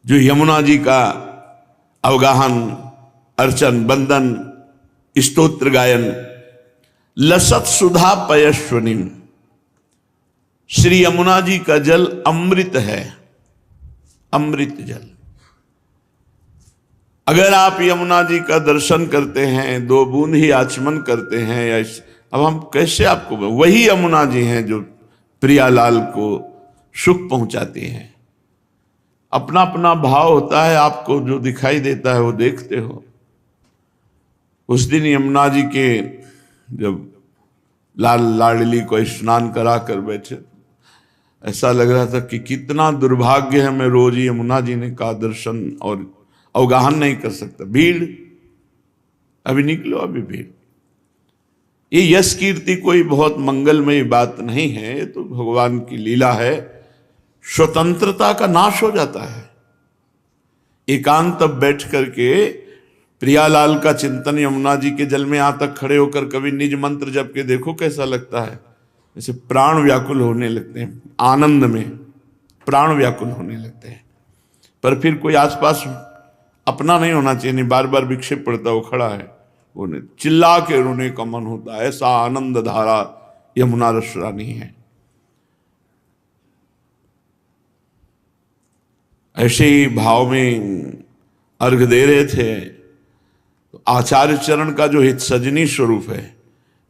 जो यमुना जी का अवगाहन, अर्चन, बंदन, स्तोत्र गायन, लसत सुधा पयस्वनिम, श्री यमुना जी का जल अमृत है, अमृत जल। अगर आप यमुना जी का दर्शन करते हैं, 2 बूंद ही आचमन करते हैं, या अब हम कैसे आपको, वही यमुना जी हैं जो प्रियालाल को सुख पहुंचाती हैं। अपना अपना भाव होता है, आपको जो दिखाई देता है वो देखते हो। उस दिन यमुना जी के जब लाल लाडली को स्नान करा कर बैठे, ऐसा लग रहा था कि कितना दुर्भाग्य है, मैं रोज यमुना जी ने का दर्शन और अवगाहन नहीं कर सकता। भीड़, अभी निकलो, अभी भीड़। ये यश कीर्ति कोई बहुत मंगलमयी बात नहीं है, ये तो भगवान की लीला है। स्वतंत्रता का नाश हो जाता है। एकांत तब बैठ करके प्रियालाल का चिंतन यमुना जी के जल में यहां तक खड़े होकर कभी निज मंत्र जप के देखो, कैसा लगता है। जैसे प्राण व्याकुल होने लगते हैं, आनंद में प्राण व्याकुल होने लगते हैं। पर फिर कोई आसपास अपना नहीं होना चाहिए, नहीं बार बार विक्षेप पड़ता, वो खड़ा है, वो चिल्ला के रोने का मन होता है। ऐसा आनंद धारा यमुना रस रानी है। ऐसे ही भाव में अर्घ दे रहे थे तो आचार्य चरण का जो हित सजनी स्वरूप है,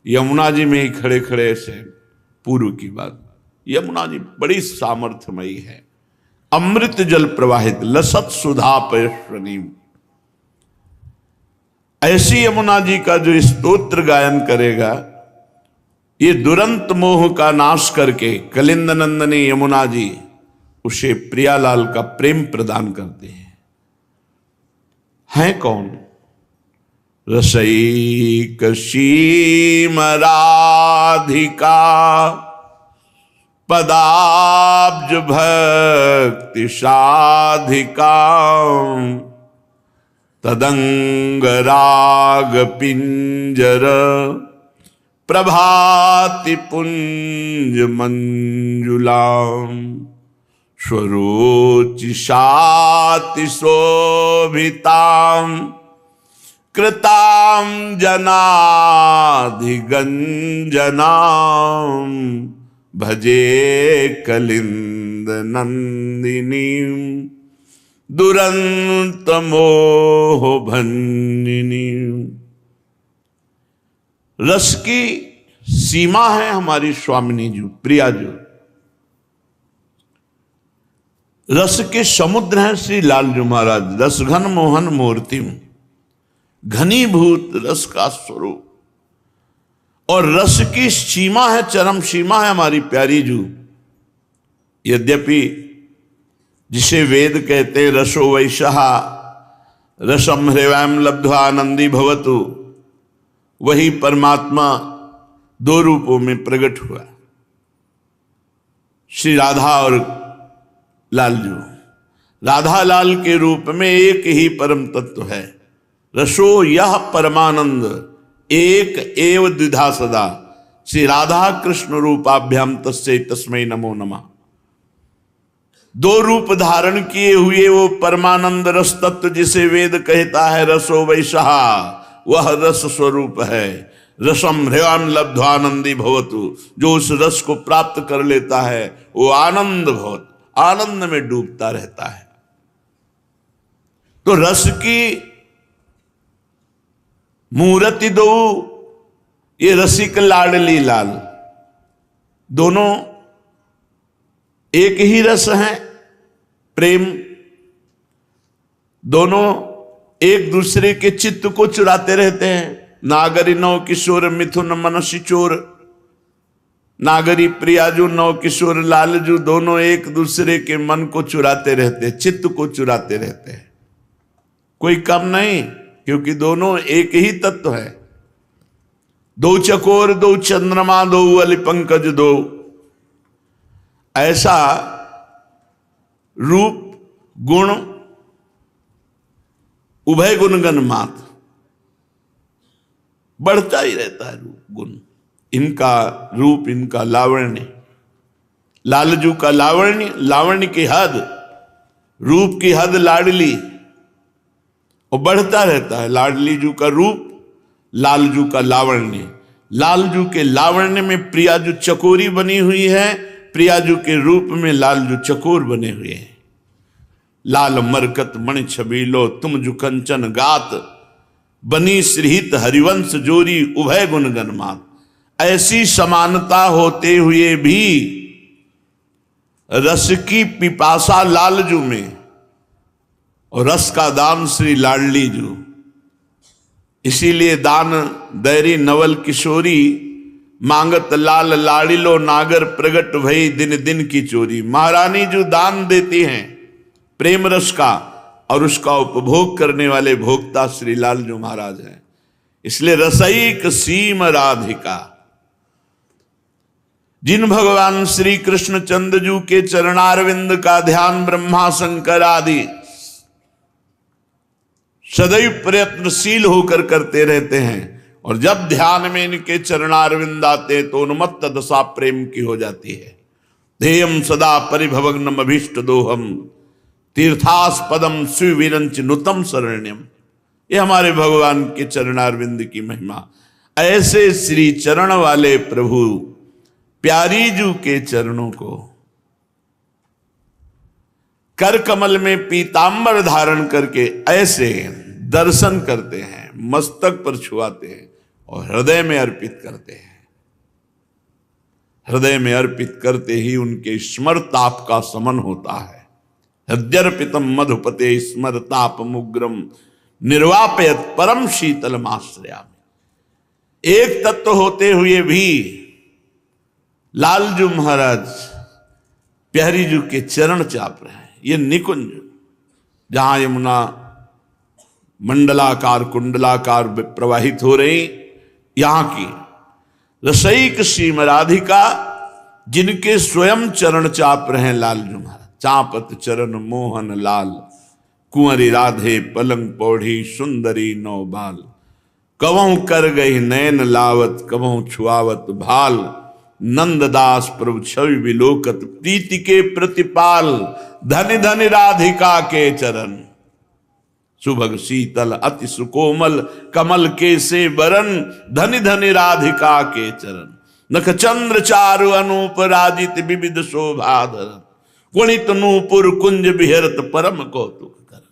यमुना जी में ही खड़े खड़े ऐसे पूर्व की बात। यमुना जी बड़ी सामर्थ्यमयी है, अमृत जल प्रवाहित, लसत सुधा पयस्वनीम। ऐसी यमुना जी का जो स्तोत्र गायन करेगा, ये दुरंत मोह का नाश करके कलिंद नंदनी यमुना जी उसे प्रियालाल का प्रेम प्रदान करते हैं कौन? रसैक सीम राधिका पदाब्ज भक्ति साधिका तदंग राग पिंजर प्रभाति पुंज मंजुलाम स्वरोचिषाति शोभिताम कृताम जनाधिगंजनाम भजे कलिंद नंदिनी दुरंत मोह भंजिनी। रस की सीमा है हमारी स्वामिनी जी, प्रिया जी। रस के समुद्र हैं श्री लालजू महाराज। रस घन मोहन मूर्ति, घनीभूत रस का स्वरूप। और रस की सीमा है, चरम सीमा है हमारी प्यारी जू। यद्यपि जिसे वेद कहते रसो वैशः रसम हृवयम लब्ध्वा आनंदी भवतु, वही परमात्मा 2 रूपों में प्रकट हुआ, श्री राधा और लालजू। राधा लाल के रूप में एक ही परम तत्व है। रसो यह परमानंद एक एव द्विधा सदा, श्री राधा कृष्ण रूपाभ्याम तस्यै तस्मै नमो नमः। 2 रूप धारण किए हुए वो परमानंद रस तत्व जिसे वेद कहता है रसो वैशः, वह रस स्वरूप है। रसम हृवयम लब्ध्वा आनंदी भवतु, जो उस रस को प्राप्त कर लेता है वो आनंद भवत, आनंद में डूबता रहता है। तो रस की मूर्ति 2, ये रसिक लाडली लाल, दोनों एक ही रस हैं, प्रेम। दोनों एक दूसरे के चित्त को चुराते रहते हैं। नागरी नव किशोर मिथुन मनसी चोर, नागरी प्रियाजू नव किशोर लालजू, दोनों एक दूसरे के मन को चुराते रहते हैं, चित्त को चुराते रहते हैं। कोई कम नहीं, क्योंकि दोनों एक ही तत्व है। 2 चकोर 2 चंद्रमा 2 अली पंकज 2, ऐसा रूप गुण उभय गुणगण मात्र बढ़ता ही रहता है। रूप गुण, इनका रूप, इनका लावण्य, लालजू का लावण्य, लावण्य की हद रूप की हद लाडली, और बढ़ता रहता है। लाडली जू का रूप, लालजू का लावण्य। लालजू के लावण्य में प्रियाजू चकोरी बनी हुई है, प्रियाजू के रूप में लालजू चकोर बने हुए हैं। लाल मरकत मणि छबीलो तुम जु कंचन गात, बनी श्रीहित हरिवंश जोरी उभय गुण गणमात। ऐसी समानता होते हुए भी रस की पिपासा लालजू में और रस का दान श्री लाडली जू। इसीलिए दान दैरी नवल किशोरी, मांगत लाल लाडिलो नागर प्रगट भई दिन दिन की चोरी। महारानी जो दान देती हैं प्रेम रस का, और उसका उपभोग करने वाले भोक्ता श्री लालजू महाराज हैं। इसलिए रसईक सीम राधिका। जिन भगवान श्री कृष्ण चंद्रजू के चरणारविंद का ध्यान ब्रह्मा शंकर आदि सदैव प्रयत्नशील होकर करते रहते हैं, और जब ध्यान में इनके चरणारविंद आते तो उन्मत्त दशा प्रेम की हो जाती है। ध्येयम सदा परिभवग्नम अभीष्ट दोहम, तीर्थास्पदम सुविरंच नुतम शरण्यम। ये हमारे भगवान के चरणारविंद की महिमा। ऐसे श्री चरण वाले प्रभु प्यारी जू के चरणों को कर कमल में पीतांबर धारण करके ऐसे दर्शन करते हैं, मस्तक पर छुआते हैं और हृदय में अर्पित करते हैं। हृदय में अर्पित करते ही उनके स्मरताप का समन होता है। हृदयर्पितम मधुपते स्मरताप मुग्रम निर्वापयत परम शीतल आश्रयामि। एक तत्व होते हुए भी लालजू महाराज प्यारी जू के चरण चाप रहे हैं। ये निकुंज जहां यमुना मंडलाकार कुंडलाकार प्रवाहित हो रही, यहां की रसईक सीम राधिका जिनके स्वयं चरण चाप रहे हैं लालजू महाराज। चापत चरण मोहन लाल, कुंवरी राधे पलंग पौढ़ी सुंदरी नौ बाल। कवों कर गई नैन लावत, कवों छुआवत भाल। नंददास प्रभु छवि विलोकत, प्रीति के प्रतिपाल। धनि धनि राधिका के चरण, सुभग शीतल अति सुकोमल। कमल के से वरण, धनि धनि राधिका के चरण। नख चंद्र चारु अनूप राजित विविध शोभाधरन। गुणित नूपुर कुंज विहरत परम कौतुक कर।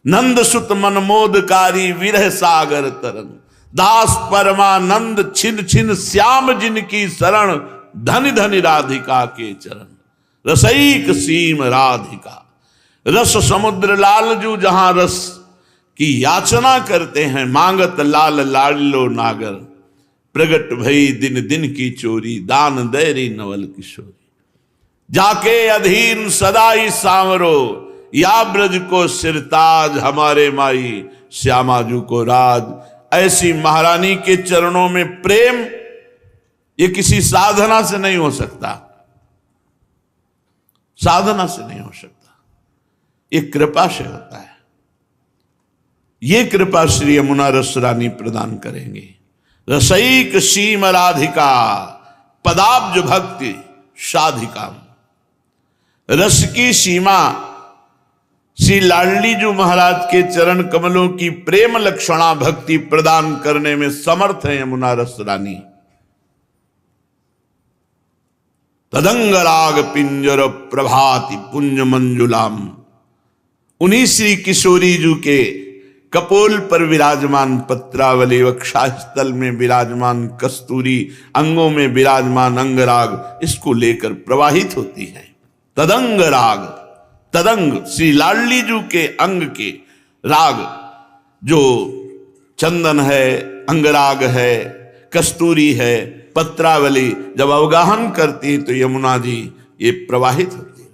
नंद सुत मनमोदकारी विरह सागर तरन। दास परमानंद छिन छिन श्याम जिनकी शरण। धनि धनि राधिका के चरण, रसईक सीम राधिका। रस समुद्र लालजू जहां रस की याचना करते हैं, मांगत लाल लाडिलो नागर। प्रगट भई दिन दिन की चोरी, दान दैरी नवल किशोरी। जाके अधीन सदाई सांवरो, या ब्रज को सिरताज। हमारे माई श्यामाजू को राज। ऐसी महारानी के चरणों में प्रेम, ये किसी साधना से नहीं हो सकता, साधना से नहीं हो सकता, ये कृपा से होता है। ये कृपा श्री यमुना रस रानी प्रदान करेंगे। रसईक सीम राधिका, पदाब्ज भक्ति साधिका। रस की सीमा श्री लाडली जू महाराज के चरण कमलों की प्रेम लक्षणा भक्ति प्रदान करने में समर्थ है यमुना रस रानी। तदंग राग पिंजर प्रभाति पुंज मंजुलाम। उन्हीं श्री किशोरी जू के कपोल पर विराजमान पत्रावली, वक्षस्थल में विराजमान कस्तूरी, अंगों में विराजमान अंगराग, इसको लेकर प्रवाहित होती है। तदंग राग, तदंग श्री लाडली जू के अंग के राग, जो चंदन है, अंगराग है, कस्तूरी है, पत्रावली, जब अवगाहन करती तो यमुना जी ये प्रवाहित होती है।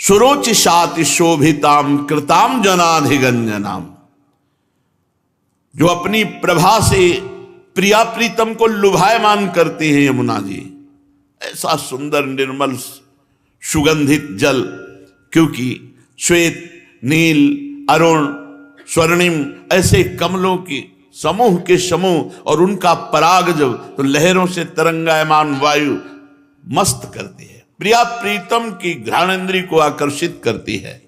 सुरोचिषाति शोभिताम कृताम जनाधिगंजनाम। जो अपनी प्रभा से प्रिया प्रीतम को लुभायमान करती है यमुना जी। ऐसा सुंदर निर्मल सुगंधित जल, क्योंकि श्वेत नील अरुण स्वर्णिम ऐसे कमलों की समूह के समूह, और उनका पराग जब तो लहरों से तरंगायमान वायु मस्त करती है, प्रिया प्रीतम की घ्राणेंद्री को आकर्षित करती है।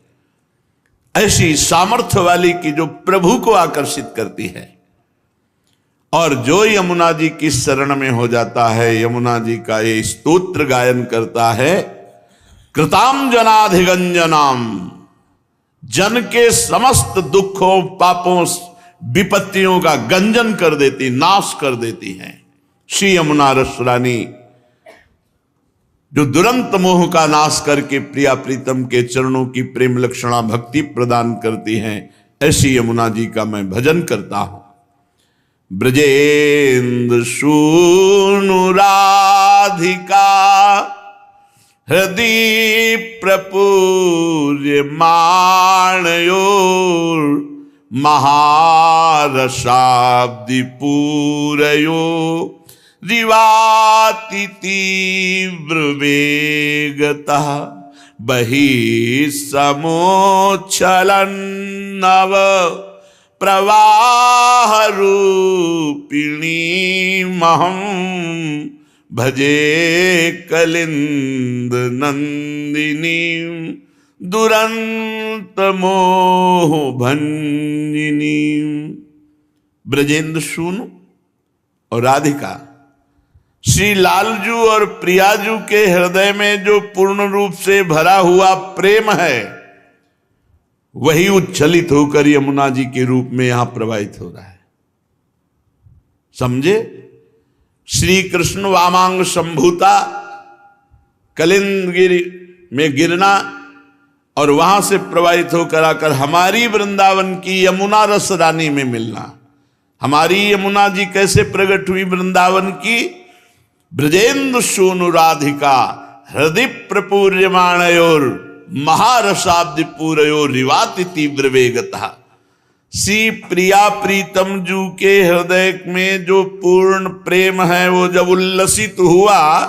ऐसी सामर्थ्य वाली की जो प्रभु को आकर्षित करती है। और जो यमुना जी की शरण में हो जाता है, यमुना जी का ये स्तोत्र गायन करता है, कृताम जनाधिगंजनाम, जन के समस्त दुखों पापों विपत्तियों का गंजन कर देती, नाश कर देती हैं। श्री यमुना रस रानी जो दुरंत मोह का नाश करके प्रिया प्रीतम के चरणों की प्रेम लक्षणा भक्ति प्रदान करती हैं, ऐसी यमुना जी का मैं भजन करता हूं। ब्रजेंद्र सूनु राधिका हृदय प्रपूर्य माणयोर महारसाब्दि पूरयो रिवाति तीव्र वेगतः बहिः समोच्छलन नव प्रवाह रूपिणी महं भजे कलिंद नंदिनी दुरंत मोह भंजिनी। ब्रजेंद्र सूनु और राधिका, श्री लालजू और प्रियाजू के हृदय में जो पूर्ण रूप से भरा हुआ प्रेम है, वही उच्छलित होकर यमुना जी के रूप में यहां प्रवाहित हो रहा है। समझे? श्री कृष्ण वामांग संभूता कलिंदगिरी में गिरना और वहां से प्रवाहित होकर आकर हमारी वृंदावन की यमुना रस रानी में मिलना। हमारी यमुना जी कैसे प्रकट हुई वृंदावन की? ब्रजेंद्र सूनु राधिका हृदय प्रपूर्यमाणयोर महारसाब्दि पूरयो रिवाति तीव्र वेगतः। श्री प्रिया प्रीतम जू के हृदय में जो पूर्ण प्रेम है, वो जब उल्लसित हुआ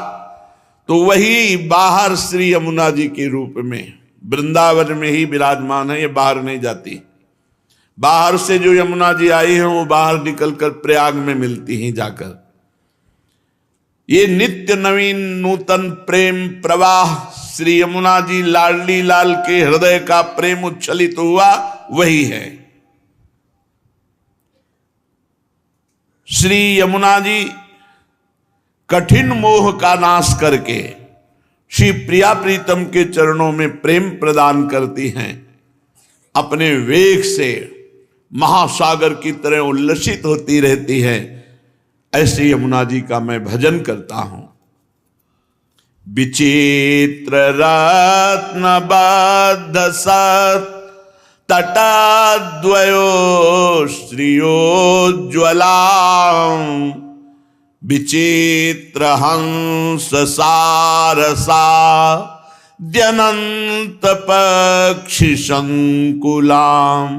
तो वही बाहर श्री यमुना जी के रूप में वृंदावन में ही विराजमान है। ये बाहर नहीं जाती। बाहर से जो यमुना जी आई है वो बाहर निकलकर प्रयाग में मिलती हैं जाकर। ये नित्य नवीन नूतन प्रेम प्रवाह श्री यमुना जी लाडली लाल के हृदय का प्रेम उच्छलित हुआ, वही है। श्री यमुना जी कठिन मोह का नाश करके श्री प्रिया प्रीतम के चरणों में प्रेम प्रदान करती हैं। अपने वेग से महासागर की तरह उल्लसित होती रहती है। ऐसे यमुना जी का मैं भजन करता हूं। विचित्र रत्न बद्ध सत तटद्वयो श्रियोज्ज्वला विचित्र हंस सारसा द्यनंत पक्षी संकुलाम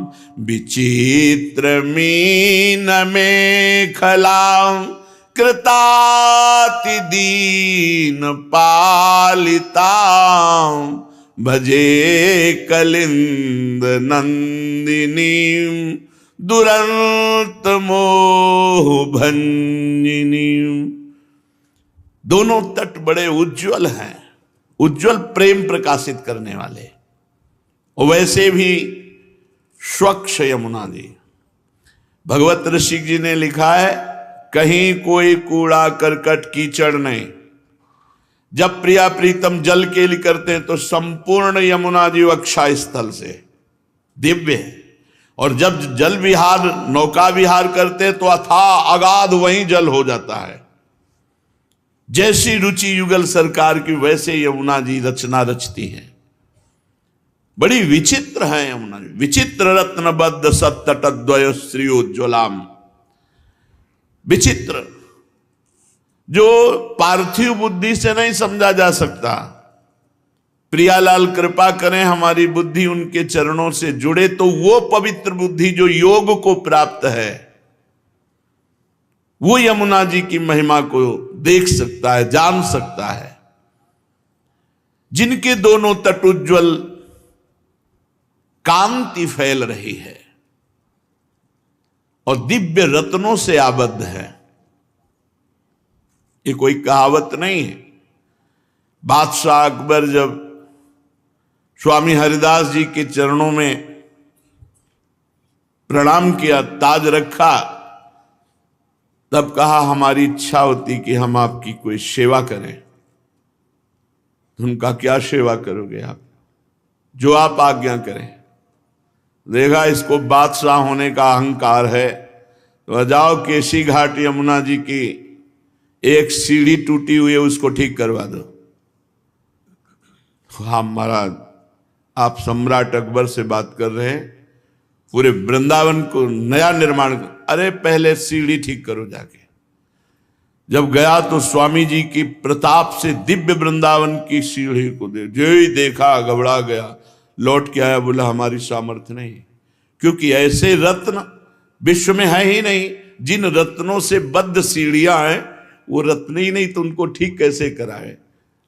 विचित्र मीन मेखलाम कृताति दीन पालिताम भजे कलिंद नंदिनी दुरंत मोह भंजिनी। दोनों तट बड़े उज्जवल हैं, उज्जवल प्रेम प्रकाशित करने वाले। और वैसे भी स्वच्छ यमुना जी, भगवत ऋषि जी ने लिखा है, कहीं कोई कूड़ा करकट कीचड़ नहीं। जब प्रिया प्रीतम जल के लिए करते हैं तो संपूर्ण यमुना जी वक्षा स्थल से दिव्य है। और जब जल विहार नौका विहार करते हैं तो अथाह अगाध वहीं जल हो जाता है। जैसी रुचि युगल सरकार की वैसे यमुना जी रचना रचती हैं। बड़ी विचित्र है यमुना जी। विचित्र रत्नबद्ध सत्तटद्वय श्रियोज्ज्वलाम। विचित्र जो पार्थिव बुद्धि से नहीं समझा जा सकता। प्रियालाल कृपा करें हमारी बुद्धि उनके चरणों से जुड़े तो वो पवित्र बुद्धि जो योग को प्राप्त है, वो यमुना जी की महिमा को देख सकता है, जान सकता है। जिनके दोनों तट उज्ज्वल कांति फैल रही है। और दिव्य रत्नों से आबद्ध है। ये कोई कहावत नहीं है। बादशाह अकबर जब स्वामी हरिदास जी के चरणों में प्रणाम किया, ताज रखा, तब कहा हमारी इच्छा होती कि हम आपकी कोई सेवा करें। उनका क्या सेवा करोगे आप, जो आप आज्ञा करें। देखा इसको बादशाह होने का अहंकार है, तो जाओ केसी घाट यमुना जी की एक सीढ़ी टूटी हुई है, उसको ठीक करवा दो। हाँ महाराज, आप सम्राट अकबर से बात कर रहे हैं, पूरे वृंदावन को नया निर्माण। अरे पहले सीढ़ी ठीक करो जाके। जब गया तो स्वामी जी की प्रताप से दिव्य वृंदावन की सीढ़ी को जो ही देखा घबरा गया, लौट के आया, बोला हमारी सामर्थ्य नहीं, क्योंकि ऐसे रत्न विश्व में है ही नहीं। जिन रत्नों से बद्ध सीढ़ियां हैं वो रत्न ही नहीं, तो उनको ठीक कैसे कराए।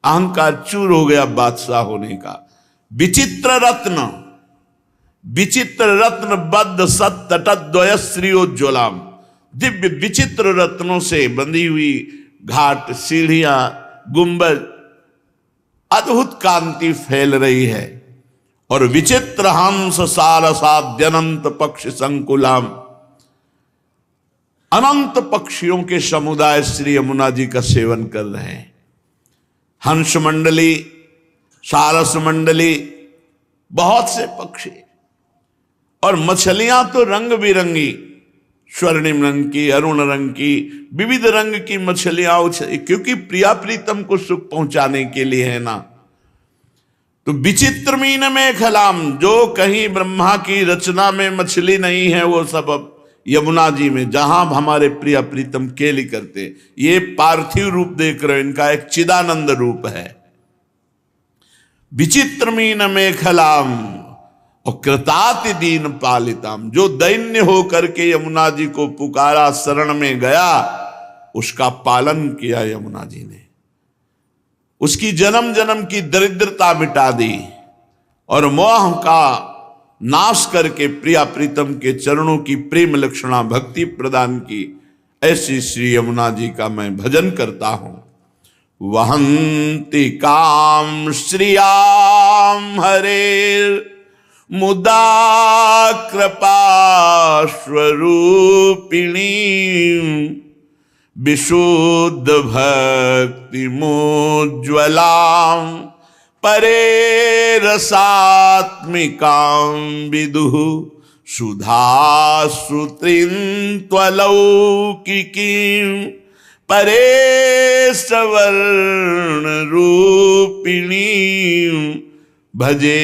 अहंकार चूर हो गया बादशाह होने का। विचित्र रत्न, विचित्र रत्न बद्ध सत्तटद्वय श्रीयोज्ज्वलाम, दिव्य विचित्र रत्नों से बंधी हुई घाट, सीढ़ियां, गुंबद, अद्भुत कांति फैल रही है। और विचित्र हंस सारसाद्यनंत पक्ष संकुलाम, अनंत पक्षियों के समुदाय श्री यमुना जी का सेवन कर रहे हैं। हंस मंडली, सारस मंडली, बहुत से पक्षी, और मछलियां तो रंग बिरंगी, स्वर्णिम रंग की, अरुण रंग की, विविध रंग की मछलियां, क्योंकि प्रिया प्रीतम को सुख पहुंचाने के लिए है ना। तो विचित्र मीन में खलाम, जो कहीं ब्रह्मा की रचना में मछली नहीं है, वो सब अब यमुना जी में, जहां हमारे प्रिया प्रीतम केली करते। ये पार्थिव रूप देख रहे हो, इनका एक चिदानंद रूप है। विचित्र मीन में खलाम और कृताति दीन पालिताम, जो दैन्य होकर के यमुना जी को पुकारा, शरण में गया, उसका पालन किया यमुना जी ने, उसकी जन्म जन्म की दरिद्रता मिटा दी और मोह का नाश करके प्रिया प्रीतम के चरणों की प्रेम लक्षणा भक्ति प्रदान की। ऐसी श्री यमुना जी का मैं भजन करता हूं। वहंति काम श्रियाम हरे मुदा कृपा स्वरूपिणी, विशुद्ध भक्ति मोज्ज्वलाम परे रसात्मिकां विदुः सुधा श्रुतिं त्वलौकिकीं परे सवर्ण रूपिणीं भजे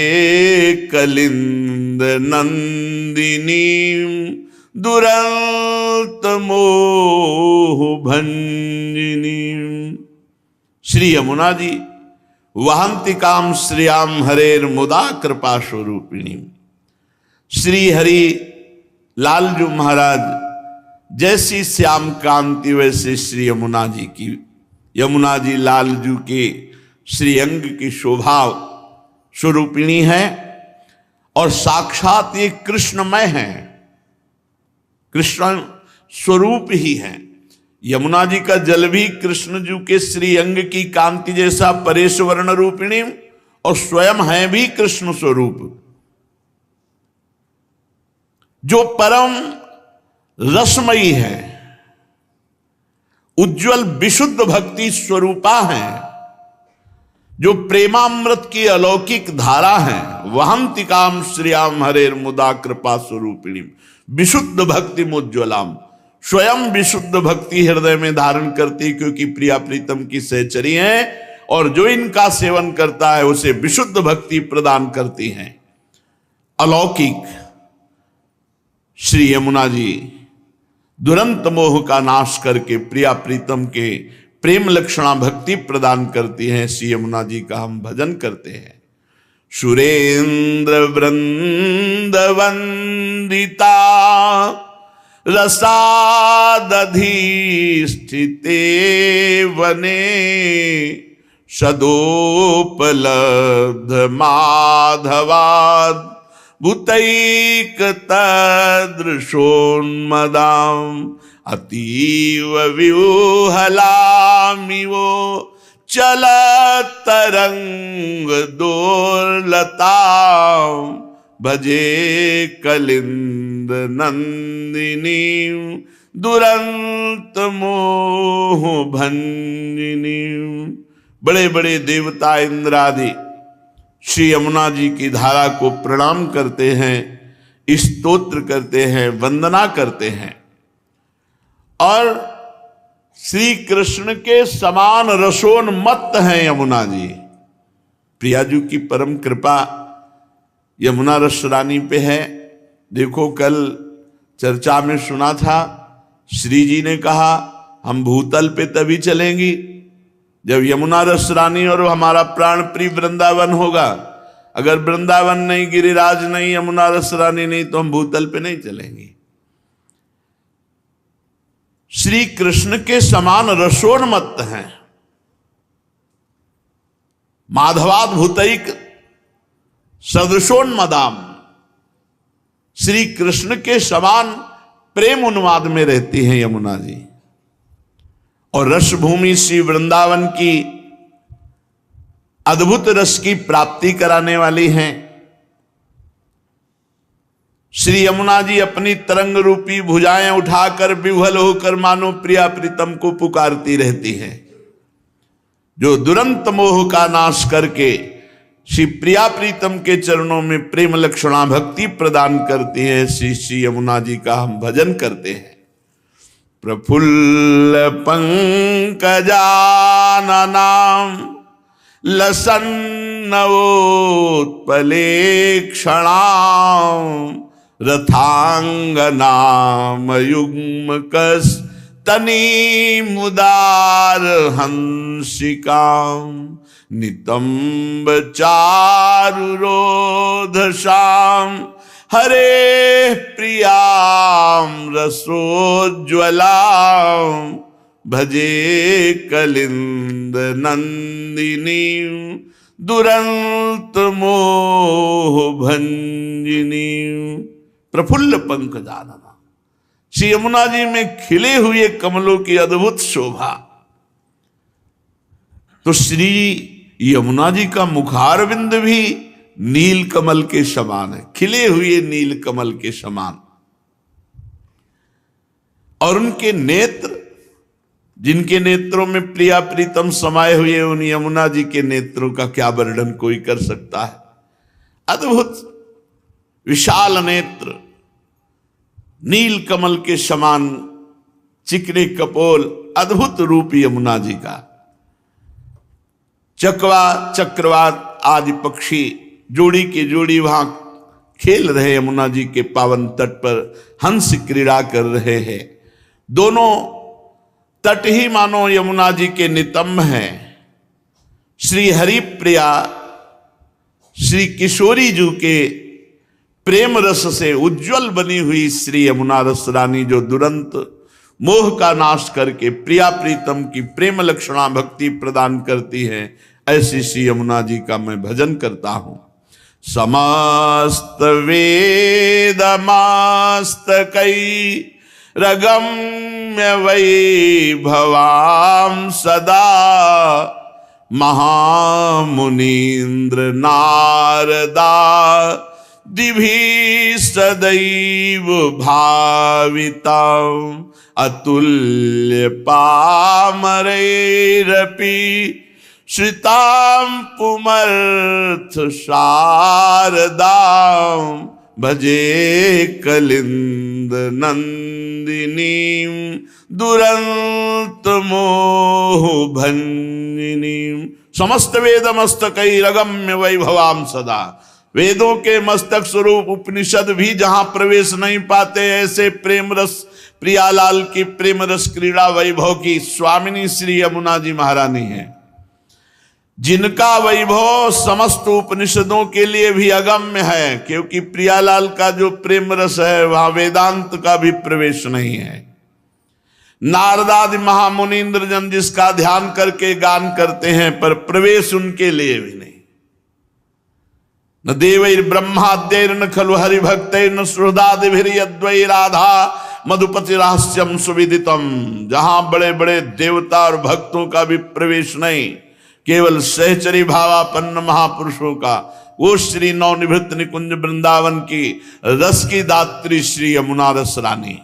कलिंद नंदिनीं दुरंत मोह भंजिनीं। श्री यमुना जी वहंतिकाम श्रियाम हरेर मुदा कृपा स्वरूपिणी। श्री हरि लालजू महाराज जैसी श्याम कांति, वैसे श्री यमुना जी की, यमुना जी लालजू के श्रीअंग की शोभा स्वरूपिणी है और साक्षात ये कृष्णमय है, कृष्ण स्वरूप ही है। यमुना जी का जल भी कृष्ण जी के श्रीअंग की कांति जैसा परेशवर्ण रूपिणी और स्वयं है भी कृष्ण स्वरूप, जो परम रसमयी है, उज्जवल विशुद्ध भक्ति स्वरूपा है, जो प्रेमामृत की अलौकिक धारा है। वहंतिकाम श्रियाम हरेर मुदा कृपा स्वरूपिणी विशुद्ध भक्ति मुज्ज्वलाम, स्वयं विशुद्ध भक्ति हृदय में धारण करती, क्योंकि प्रिया प्रीतम की सहचरी है और जो इनका सेवन करता है उसे विशुद्ध भक्ति प्रदान करती हैं। अलौकिक श्री यमुना जी दुरंत मोह का नाश करके प्रिया प्रीतम के प्रेम लक्षणा भक्ति प्रदान करती हैं। श्री यमुना जी का हम भजन करते हैं। सुरेंद्र वृंद वंदिता रसादधिष्ठिते वने सदोपलब्ध माधवाद भूतैक तदृशोन्मदाम् अतीव व्यूहलामिवो चलतरंग दोर्लताम् भजे कलिंद नंदिनी दुरंत मोह भंजिनी। बड़े बड़े देवता इंद्र आदि श्री यमुना जी की धारा को प्रणाम करते हैं, स्तोत्र करते हैं, वंदना करते हैं और श्री कृष्ण के समान रसोन्मत्त हैं यमुना जी। प्रियाजू की परम कृपा यमुना रस रानी पे है। देखो कल चर्चा में सुना था, श्री जी ने कहा हम भूतल पे तभी चलेंगी जब यमुना रस रानी और हमारा प्राण प्रिय वृंदावन होगा। अगर वृंदावन नहीं, गिरिराज नहीं, यमुना रस रानी नहीं तो हम भूतल पे नहीं चलेंगे। श्री कृष्ण के समान रसोन्मत्त हैं। माधवाद भूतैक सदृशोन्मदाम, श्री कृष्ण के समान प्रेम उन्माद में रहती हैं यमुना जी। और रस भूमि श्री वृंदावन की अद्भुत रस की प्राप्ति कराने वाली हैं। श्री यमुना जी अपनी तरंग रूपी भुजाएं उठाकर विह्वल होकर मानो प्रिया प्रीतम को पुकारती रहती हैं, जो दुरंत मोह का नाश करके श्री प्रिया प्रीतम के चरणों में प्रेम लक्षणा भक्ति प्रदान करती हैं। श्री यमुना जी का हम भजन करते हैं। प्रफुल्ल पंकजाननाम लसन्नवोत्पलेक्षणाम रथांगनाम युग्मकस तनीमुदार हंसिकाम नितंब चारुरोधशाम हरे प्रियाम रसोज्वलाम भजे कलिंद नंदिनी दुरंत मोह भंजिनी। प्रफुल्ल पंकजानना, श्री यमुना जी में खिले हुए कमलों की अद्भुत शोभा। तो श्री यमुना जी का मुखारविंद भी नील कमल के समान है, खिले हुए नील कमल के समान। और उनके नेत्र, जिनके नेत्रों में प्रिया प्रीतम समाये हुए, उन यमुना जी के नेत्रों का क्या वर्णन कोई कर सकता है। अद्भुत विशाल नेत्र, नील कमल के समान चिकने कपोल, अद्भुत रूप यमुना जी का। चकवा चक्रवात आदि पक्षी जोड़ी के जोड़ी वहां खेल रहे यमुना जी के पावन तट पर, हंस क्रीड़ा कर रहे हैं। दोनों तट ही मानो यमुना जी के नितंब हैं। श्री हरिप्रिया श्री किशोरी जी के प्रेम रस से उज्जवल बनी हुई श्री यमुना रस रानी, जो दुरंत मोह का नाश करके प्रिया प्रीतम की प्रेम लक्षणा भक्ति प्रदान करती है, ऐसी श्री यमुना जी का मैं भजन करता हूं। समस्त वेदमास्तकै रगम्य वैभवां सदा महामुनीन्द्र नारदा दिभि सदैव भाविता अतुल्य पामरैरपि श्रितां पुमर्थ शारदां भजे कलिंद नंदिनीं दुरंत मोह भंजिनीं। समस्त वेद मस्तकै रगम्य वैभवां सदा, वेदों के मस्तक स्वरूप उपनिषद भी जहां प्रवेश नहीं पाते, ऐसे प्रेम रस प्रियालाल की प्रेम रस क्रीड़ा वैभव की स्वामिनी श्री यमुना जी महारानी है, जिनका वैभव समस्त उपनिषदों के लिए भी अगम्य है। क्योंकि प्रियालाल का जो प्रेम रस है वहां वेदांत का भी प्रवेश नहीं है। नारदादि महामुनीन्द्र जन जिसका ध्यान करके गान करते हैं, पर प्रवेश उनके लिए भी नहीं। न देवैर्ब्रह्माद्यैर्न खलु हरिभक्तैर्न सुहृदादिभिर्यद्वै राधा मधुपति रहस्यम सुविदितम। जहां बड़े बड़े देवता और भक्तों का भी प्रवेश नहीं, केवल सहचरी भावापन्न महापुरुषों का, वो श्री नवनिभृत निकुंज वृंदावन की रस की दात्री श्री यमुना रस रानी।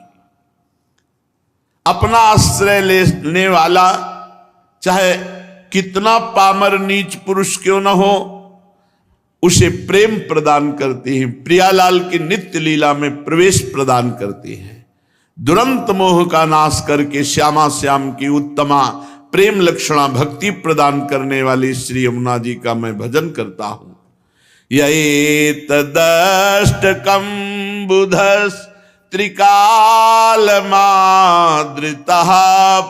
अपना आश्रय लेने वाला चाहे कितना पामर नीच पुरुष क्यों न हो, उसे प्रेम प्रदान करती है, प्रियालाल की नित्य लीला में प्रवेश प्रदान करती है। दुरंत मोह का नाश करके श्यामा श्याम की उत्तमा प्रेम लक्षणा भक्ति प्रदान करने वाली श्री यमुना जी का मैं भजन करता हूं। ये तदष्टकम बुधस त्रिकाल मादृता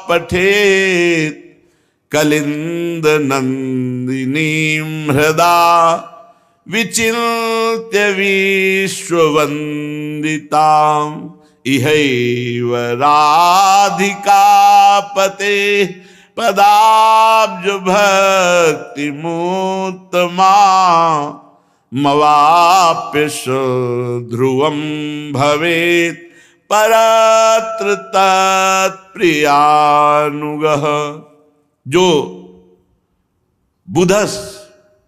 पठेत कलिंद नंदिनी हृदा विचिन्त्य विश्ववंदिता इहैव राधिका पते पदाब्ज भक्ति मुत्तमा मवाप्य ध्रुवम भवेत् परत्र तत्प्रियानुगः। जो बुधस,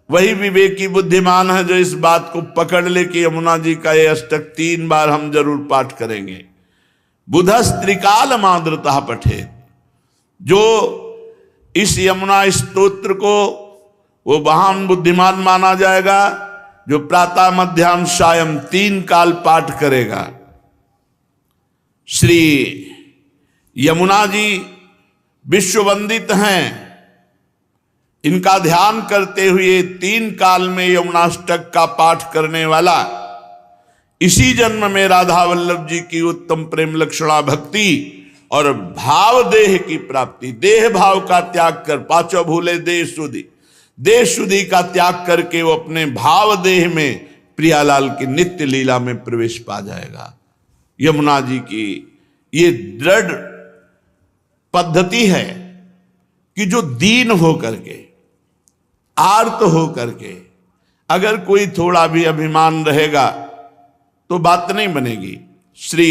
वही विवेकी बुद्धिमान है जो इस बात को पकड़ ले कि यमुना जी का ये अष्टक 3 बार हम जरूर पाठ करेंगे। बुधस त्रिकाल माद्रता पठे, जो इस यमुना स्तोत्र को वो महान बुद्धिमान माना जाएगा जो प्रातः मध्याह्न सायं 3 काल पाठ करेगा। श्री यमुना जी विश्ववंदित हैं, इनका ध्यान करते हुए 3 काल में यमुनाष्टक का पाठ करने वाला इसी जन्म में राधा वल्लभ जी की उत्तम प्रेम लक्षणा भक्ति और भाव देह की प्राप्ति, देह भाव का त्याग कर, पांचों भूले देह शुद्धि, देह शुद्धि का त्याग करके वो अपने भाव देह में प्रियालाल की नित्य लीला में प्रवेश पा जाएगा। यमुना जी की ये दृढ़ पद्धति है कि जो दीन हो करके, आर्त हो करके, अगर कोई थोड़ा भी अभिमान रहेगा तो बात नहीं बनेगी। श्री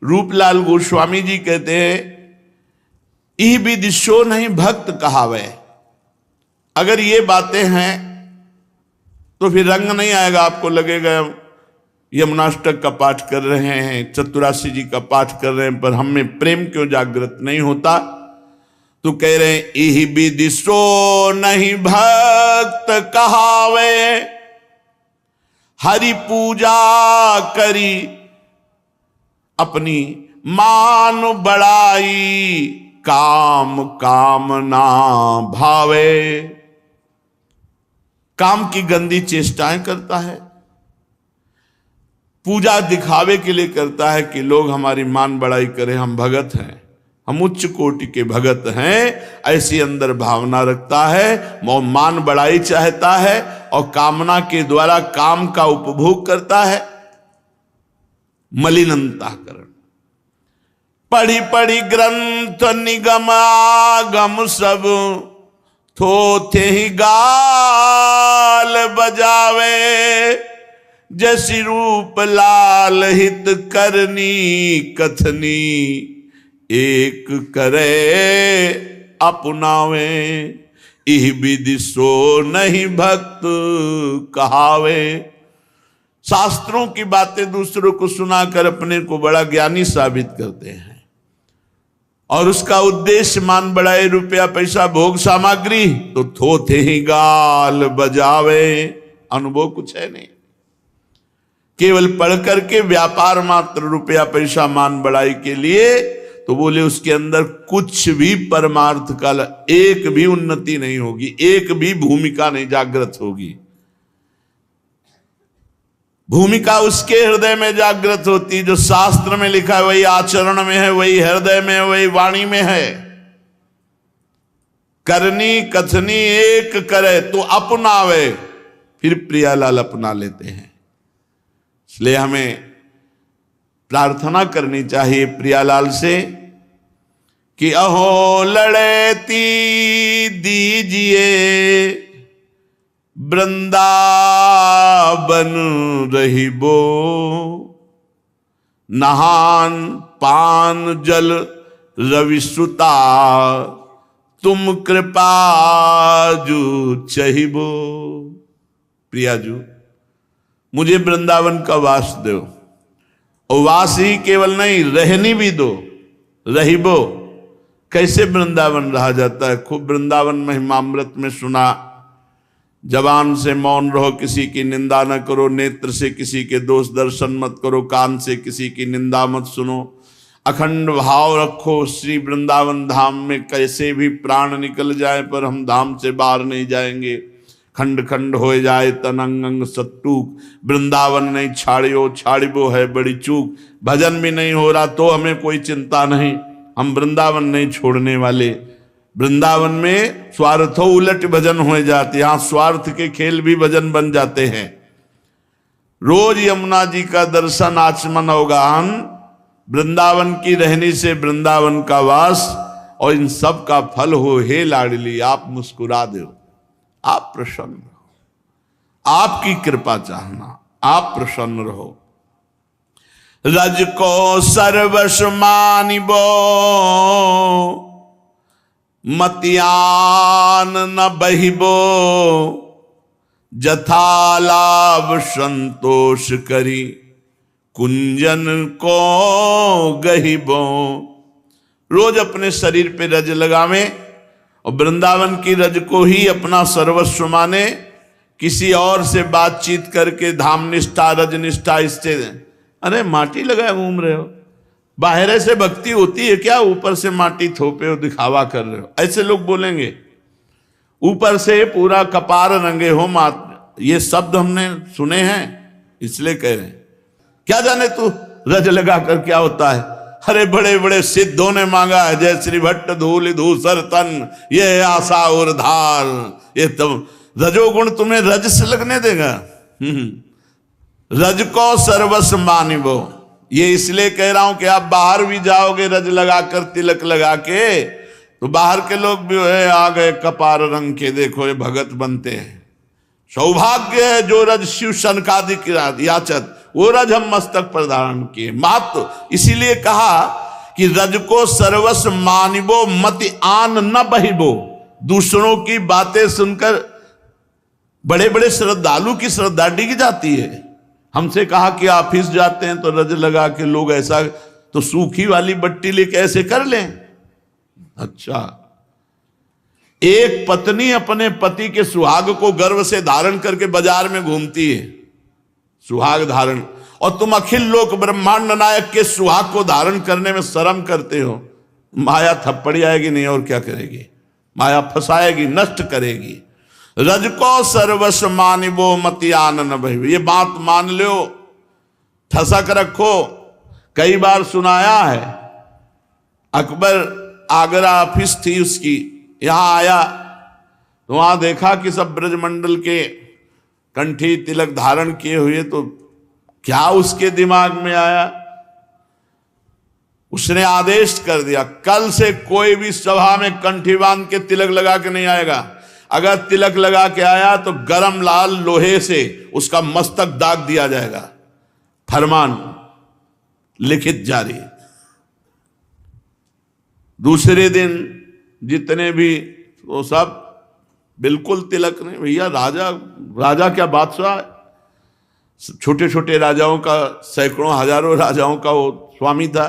रूपलाल गोस्वामी जी कहते हैं, इह विदिशो नहीं भक्त कहावे। अगर ये बातें हैं तो फिर रंग नहीं आएगा, आपको लगेगा यमुनाष्टक का पाठ कर रहे हैं, चतुरासी जी का पाठ कर रहे हैं, पर हम में प्रेम क्यों जागृत नहीं होता। तो कह रहे हैं, इह विदिशो नहीं भक्त कहावे, हरि पूजा करी अपनी मान बड़ाई, काम कामना भावे। काम की गंदी चेष्टाएं करता है, पूजा दिखावे के लिए करता है कि लोग हमारी मान बड़ाई करें, हम भगत हैं, हम उच्च कोटि के भगत हैं, ऐसी अंदर भावना रखता है, मान बड़ाई चाहता है और कामना के द्वारा काम का उपभोग करता है। मलिनंताकरण, पढ़ी पढ़ी ग्रंथ निगम आगम सब, थोथे ही गाल बजावे, जैसी रूप लाल हित करनी कथनी, एक करे अपनावे, इह विदिशो नहीं भक्त कहावे। शास्त्रों की बातें दूसरों को सुनाकर अपने को बड़ा ज्ञानी साबित करते हैं और उसका उद्देश्य मान बढ़ाए, रुपया पैसा भोग सामग्री, तो थोथे ही गाल बजावे। अनुभव कुछ है नहीं, केवल पढ़ करके व्यापार मात्र, रुपया पैसा मान बढ़ाई के लिए, तो बोले उसके अंदर कुछ भी परमार्थ का एक भी उन्नति नहीं होगी, एक भी भूमिका नहीं जागृत होगी। भूमिका उसके हृदय में जागृत होती जो शास्त्र में लिखा है, वही आचरण में है, वही हृदय में है, वही वाणी में है। करनी कथनी एक करे तो अपनावे, फिर प्रियालाल अपना लेते हैं। इसलिए हमें प्रार्थना करनी चाहिए प्रियालाल से कि अहो लड़ेती दीजिए वृंदावन रहिबो, नहान पान जल रविसुता, तुम कृपा जू चहिबो। प्रियाजू, मुझे वृंदावन का वास दो, और वास ही केवल नहीं, रहनी भी दो। रहिबो, कैसे वृंदावन रहा जाता है? खूब वृंदावन महिमामृत में सुना। जबान से मौन रहो, किसी की निंदा न करो, नेत्र से किसी के दोष दर्शन मत करो, कान से किसी की निंदा मत सुनो, अखंड भाव रखो। श्री वृंदावन धाम में कैसे भी प्राण निकल जाए पर हम धाम से बाहर नहीं जाएंगे। खंड खंड हो जाए तन अंग अंग सत्तूक, वृंदावन नहीं छाड़ियो, छाड़िबो है बड़ी चूक। भजन भी नहीं हो रहा तो हमें कोई चिंता नहीं, हम वृंदावन नहीं छोड़ने वाले। वृंदावन में स्वार्थो उलट भजन हो जाते, यहां स्वार्थ के खेल भी भजन बन जाते हैं। रोज यमुना जी का दर्शन, आचमन अवगाहन, वृंदावन की रहनी से वृंदावन का वास, और इन सब का फल हो हे लाडली आप मुस्कुरा दो, आप प्रसन्न रहो, आपकी कृपा चाहना, आप प्रसन्न रहो। रज को सर्वस्व मानिबो, मतियान न बहिबो, जथा लाभ संतोष करी, कुंजन को गहिबो। रोज अपने शरीर पे रज लगावे और वृंदावन की रज को ही अपना सर्वस्व माने। किसी और से बातचीत करके धाम निष्ठा, रज निष्ठा, इससे अरे माटी लगाए घूम रहे हो, बाहर से भक्ति होती है क्या? ऊपर से माटी थोपे हो, दिखावा कर रहे हो, ऐसे लोग बोलेंगे। ऊपर से पूरा कपार रंगे हो मात, ये शब्द हमने सुने हैं, इसलिए कह रहे हैं। क्या जाने तू रज लगा कर क्या होता है? अरे बड़े बड़े सिद्धों ने मांगा है, जय श्री भट्ट धूल धूसर तन, ये आशा और धार, ये तब रजोगुण तुम्हें रज से लगने देगा? रज को सर्वस्व मानिबो। ये इसलिए कह रहा हूं कि आप बाहर भी जाओगे रज लगाकर, तिलक लगा के, तो बाहर के लोग भी है आ गए कपार रंग के, देखो ये भगत बनते हैं। सौभाग्य है जो रज शिव सनकादिक याचत, वो रज हम मस्तक पर धारण किए। महत्व इसीलिए कहा कि रज को सर्वस्व मानिबो, मति आन न बहिबो। दूसरों की बातें सुनकर बड़े बड़े श्रद्धालु की श्रद्धा डिग जाती है। हमसे कहा कि ऑफिस जाते हैं तो रज लगा के लोग ऐसा, तो सूखी वाली बट्टी लेके ऐसे कर लें। अच्छा, एक पत्नी अपने पति के सुहाग को गर्व से धारण करके बाजार में घूमती है, सुहाग धारण, और तुम अखिल लोक ब्रह्मांड नायक के सुहाग को धारण करने में शर्म करते हो। माया थप्पड़ी आएगी नहीं और क्या करेगी? माया फंसाएगी, नष्ट करेगी। रज को सर्वस्व मानिबो, मति आन न बहिबो। ये बात मान लो, ठसक रखो। कई बार सुनाया है, अकबर आगरा ऑफिस थी उसकी, यहां आया तो वहां देखा कि सब ब्रजमंडल के कंठी तिलक धारण किए हुए, तो क्या उसके दिमाग में आया? उसने आदेश कर दिया, कल से कोई भी सभा में कंठी बांध के तिलक लगा के नहीं आएगा। अगर तिलक लगा के आया तो गरम लाल लोहे से उसका मस्तक दाग दिया जाएगा। फरमान लिखित जारी। दूसरे दिन जितने भी, वो सब बिल्कुल तिलक नहीं। भैया राजा क्या बादशाह, छोटे छोटे राजाओं का, सैकड़ों हजारों राजाओं का वो स्वामी था।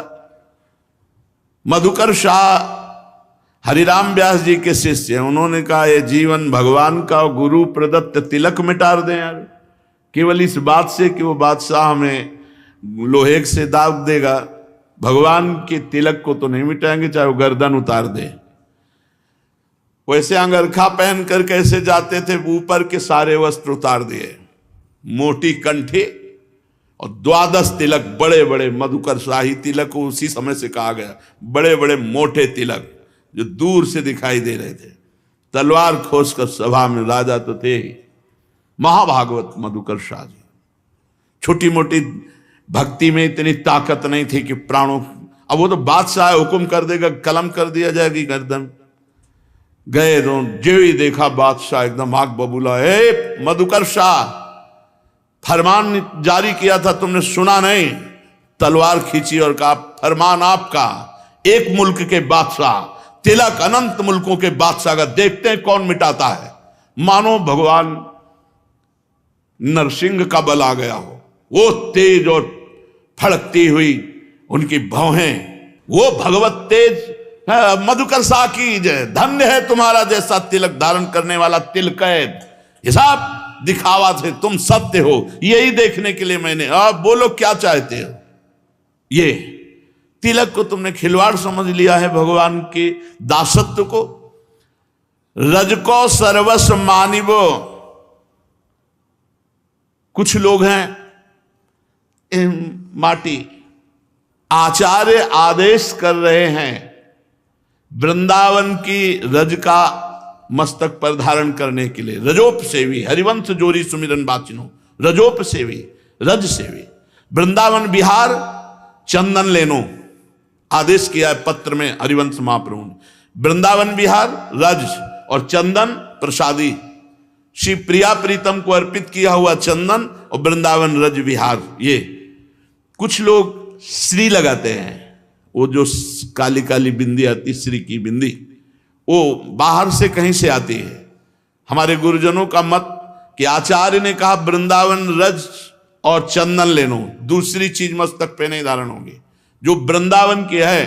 मधुकर शाह हरिराम व्यास जी के शिष्य हैं। उन्होंने कहा ये जीवन भगवान का गुरु प्रदत्त तिलक मिटा दें यार, केवल इस बात से कि वो बादशाह हमें लोहे से दाग देगा, भगवान के तिलक को तो नहीं मिटाएंगे चाहे वो गर्दन उतार दे। वैसे अंगरखा पहन कर कैसे जाते थे, ऊपर के सारे वस्त्र उतार दिए, मोटी कंठी और 12 तिलक, बड़े बड़े मधुकर शाही तिलक उसी समय से कहा गया, बड़े बड़े मोटे तिलक जो दूर से दिखाई दे रहे थे। तलवार खोसकर सभा में, राजा तो थे ही, महाभागवत मधुकर शाह जी। छोटी मोटी भक्ति में इतनी ताकत नहीं थी कि प्राणों, अब वो तो बादशाह हुक्म कर देगा, कलम कर दिया जाएगी गर्दन। गए तो जो ही देखा बादशाह एकदम आग बबूला, ए मधुकर शाह, फरमान जारी किया था तुमने सुना नहीं? तलवार खींची और कहा फरमान आपका, एक मुल्क के बादशाह, तिलक अनंत मुल्कों के बादशाह का, देखते हैं कौन मिटाता है। मानो भगवान नरसिंह का बल आ गया हो। वो तेज और फड़कती हुई उनकी भौहें, वो भगवत तेज। मधुकर शाह की जय, धन्य है तुम्हारा जैसा तिलक धारण करने वाला तिलकैद। हिसाब दिखावा से तुम सत्य हो, यही देखने के लिए मैंने। आप बोलो क्या चाहते हो? ये तिलक को तुमने खिलवाड़ समझ लिया है, भगवान के दासत्व को। रज को सर्वस्व मानिबो। कुछ लोग हैं माटी, आचार्य आदेश कर रहे हैं वृंदावन की रज का मस्तक पर धारण करने के लिए। रजोप सेवी हरिवंश जोरी सुमिरन बाचिनो, रजोप सेवी, रज सेवी। वृंदावन बिहार चंदन लेनो, आदेश किया है पत्र में हरिवंश महाप्रभु ने। वृंदावन बिहार रज और चंदन प्रसादी, श्री प्रिया प्रीतम को अर्पित किया हुआ चंदन और वृंदावन रज विहार। ये कुछ लोग श्री लगाते हैं, वो जो काली काली बिंदी आती, श्री की बिंदी, वो बाहर से कहीं से आती है। हमारे गुरुजनों का मत कि आचार्य ने कहा वृंदावन रज और चंदन लेनो, दूसरी चीज मस्तक पे नहीं धारण होगी। जो वृंदावन की है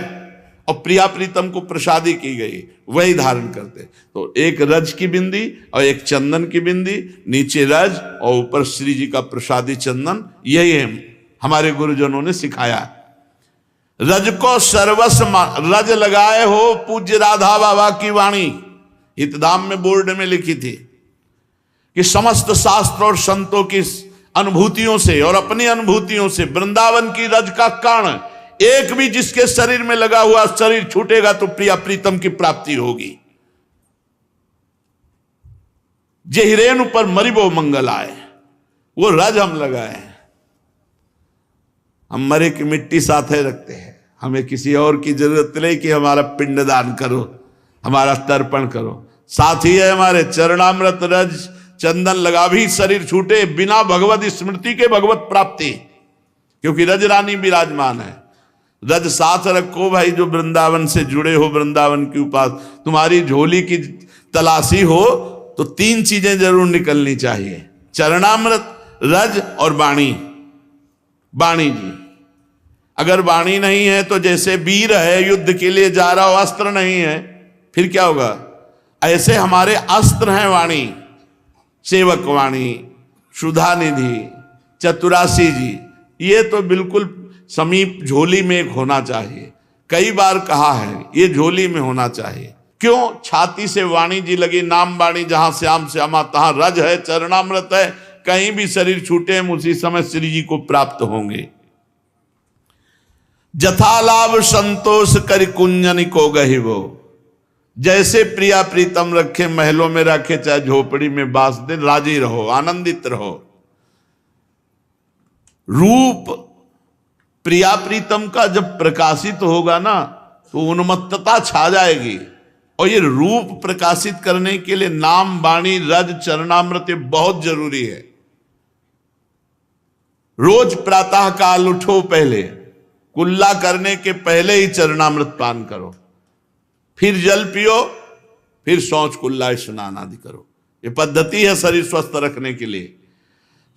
और प्रिया प्रीतम को प्रसादी की गई वही धारण करते। तो एक रज की बिंदी और एक चंदन की बिंदी, नीचे रज और ऊपर श्री जी का प्रसादी चंदन, यही है हमारे गुरुजनों ने सिखाया। रज को सर्वस्व, रज लगाए हो पूज्य राधा बाबा की वाणी हितधाम में बोर्ड में लिखी थी कि समस्त शास्त्र और संतों की अनुभूतियों से और अपनी अनुभूतियों से वृंदावन की रज का कण एक भी जिसके शरीर में लगा हुआ शरीर छूटेगा तो प्रिया प्रीतम की प्राप्ति होगी। जे हिरेनु पर मरिबो मंगल आए, वो रज हम लगाए। हम मरे की मिट्टी साथ है रखते हैं, हमें किसी और की जरूरत नहीं कि हमारा पिंडदान करो, हमारा तर्पण करो। साथ ही है हमारे चरणामृत रज चंदन लगा भी शरीर छूटे बिना भगवत स्मृति के भगवत प्राप्ति, क्योंकि रज रानी विराजमान है। रज साथ रखो भाई, जो वृंदावन से जुड़े हो, वृंदावन की उपास। तुम्हारी झोली की तलाशी हो तो तीन चीजें जरूर निकलनी चाहिए, चरणामृत, रज और वाणी। वाणी जी, अगर वाणी नहीं है तो जैसे वीर है युद्ध के लिए जा रहा हो, अस्त्र नहीं है, फिर क्या होगा? ऐसे हमारे अस्त्र हैं वाणी, सेवक वाणी, सुधा निधि, चतुरासी जी, ये तो बिल्कुल समीप झोली में एक होना चाहिए। कई बार कहा है ये झोली में होना चाहिए। क्यों? छाती से वाणी जी लगी, नाम वाणी जहां श्याम श्यामा तहां रज है, चरणामृत है। कहीं भी शरीर छूटे हम उसी समय श्री जी को प्राप्त होंगे। जथालाभ संतोष कर कुंजन को गहिबो, जैसे प्रिया प्रीतम रखे महलों में रखे चाहे झोपड़ी में बास दे, राजी रहो, आनंदित रहो। रूप प्रिया प्रीतम का जब प्रकाशित होगा ना तो उन्मत्तता छा जाएगी। और ये रूप प्रकाशित करने के लिए नाम वाणी रज चरणामृत बहुत जरूरी है। रोज प्रातः काल उठो, पहले कुल्ला करने के पहले ही चरणामृत पान करो, फिर जल पियो, फिर शौच कुल्ला स्नान आदि करो। ये पद्धति है शरीर स्वस्थ रखने के लिए।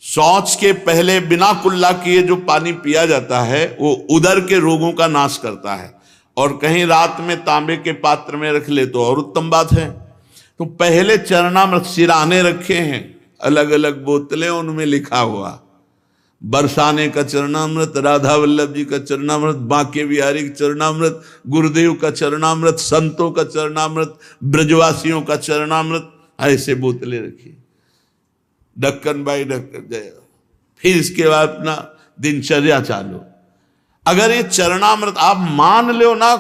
शौच के पहले बिना कुल्ला किए जो पानी पिया जाता है वो उदर के रोगों का नाश करता है। और कहीं रात में तांबे के पात्र में रख ले तो और उत्तम बात है। तो पहले चरणामृत सिराने रखे हैं, अलग अलग बोतलें, उनमें लिखा हुआ बरसाने का चरणामृत, राधा वल्लभ जी का चरणामृत, बांके बिहारी का चरणामृत, गुरुदेव का चरणामृत, संतों का चरणामृत, ब्रजवासियों का चरणामृत, ऐसे बोतलें रखी, ढक्कन बाई ढक्कन जय। फिर इसके बाद अपना दिनचर्या चालू। अगर ये चरणामृत आप मान लो ना,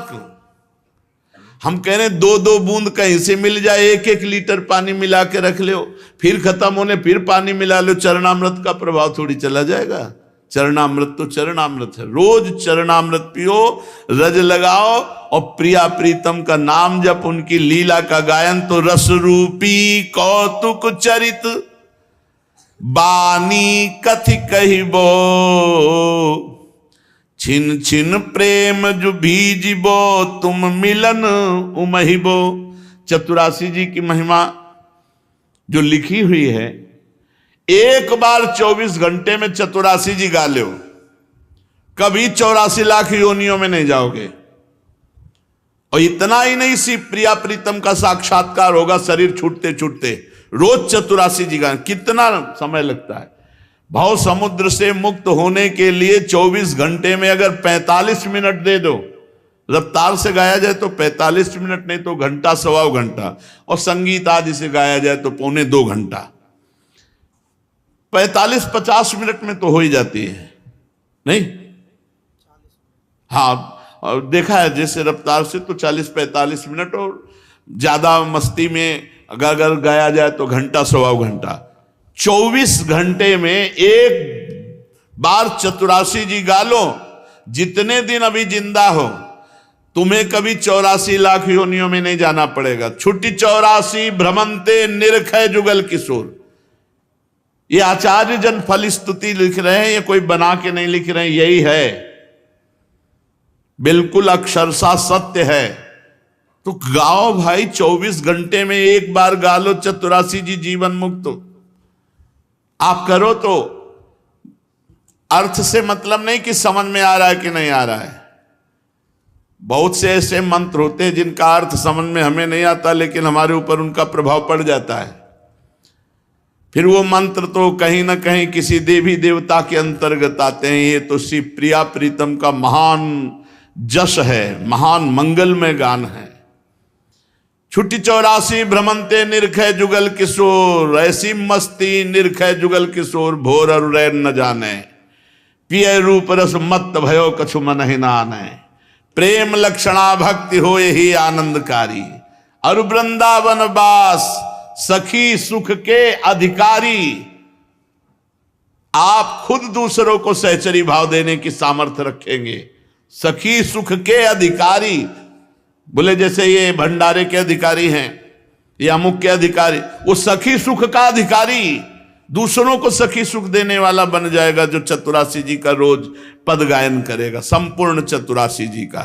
हम कह रहे 2-2 बूंद कहीं से मिल जाए, 1-1 लीटर पानी मिला के रख लो, फिर खत्म होने फिर पानी मिला लो, चरणामृत का प्रभाव थोड़ी चला जाएगा। चरणामृत तो चरणामृत है, रोज चरणामृत पियो, रज लगाओ और प्रिया प्रीतम का नाम जप, उनकी लीला का गायन। तो रस रूपी कौतुक चरित बानी कथि कहिबो, छिन छिन प्रेम जो भीजिबो, तुम मिलन उमहिबो। चतुरासी जी की महिमा जो लिखी हुई है, एक बार 24 घंटे में चतुरासी जी गा लो, कभी 84 लाख योनियों में नहीं जाओगे। और इतना ही नहीं, सी प्रिया प्रीतम का साक्षात्कार होगा शरीर छूटते छूटते। रोज चतुरासी जी गा, कितना समय लगता है। भाव समुद्र से मुक्त होने के लिए 24 घंटे में अगर 45 मिनट दे दो, रफ्तार से गाया जाए तो 45 मिनट, नहीं तो घंटा सवा घंटा, और संगीत आदि से गाया जाए तो 1.25 घंटा। 45-50 मिनट में तो हो ही जाती है, नहीं? हाँ, और देखा है जैसे रफ्तार से तो 40-45 मिनट, और ज्यादा मस्ती में अगर गाया जाए तो घंटा सवा घंटा। 24 घंटे में एक बार चतुरासी जी गा लो, जितने दिन अभी जिंदा हो, तुम्हें कभी 84 लाख योनियों में नहीं जाना पड़ेगा। छुट्टी 84 भ्रमंते निरखय जुगल किशोर। ये आचार्य जन फल स्तुति लिख रहे हैं, ये कोई बना के नहीं लिख रहे हैं, यही है, बिल्कुल अक्षरशः सत्य है। तो गाओ भाई, 24 घंटे में एक बार गा लो चतुरासी जी जीवन मुक्त। आप करो तो अर्थ से मतलब नहीं कि समझ में आ रहा है कि नहीं आ रहा है। बहुत से ऐसे मंत्र होते हैं जिनका अर्थ समझ में हमें नहीं आता, लेकिन हमारे ऊपर उनका प्रभाव पड़ जाता है। फिर वो मंत्र तो कहीं ना कहीं किसी देवी देवता के अंतर्गत आते हैं। ये तो श्री प्रिया प्रीतम का महान जश है, महान मंगलमय गान है। छुट्टी 84 भ्रमंते निरखय जुगल किशोर, ऐसी मस्ती निरखय जुगल किशोर, भोर और रैन न जाने, पिय रूप रस मत भयो कछु मन ही नाने, प्रेम लक्षणा भक्ति हो यही आनंदकारी, और वृंदावन बास सखी सुख के अधिकारी। आप खुद दूसरों को सहचरी भाव देने की सामर्थ्य रखेंगे। सखी सुख के अधिकारी, बोले जैसे ये भंडारे के अधिकारी हैं, ये अमुक के अधिकारी, वो सखी सुख का अधिकारी, दूसरों को सखी सुख देने वाला बन जाएगा जो चतुरासी जी का रोज पद गायन करेगा, संपूर्ण चतुरासी जी का।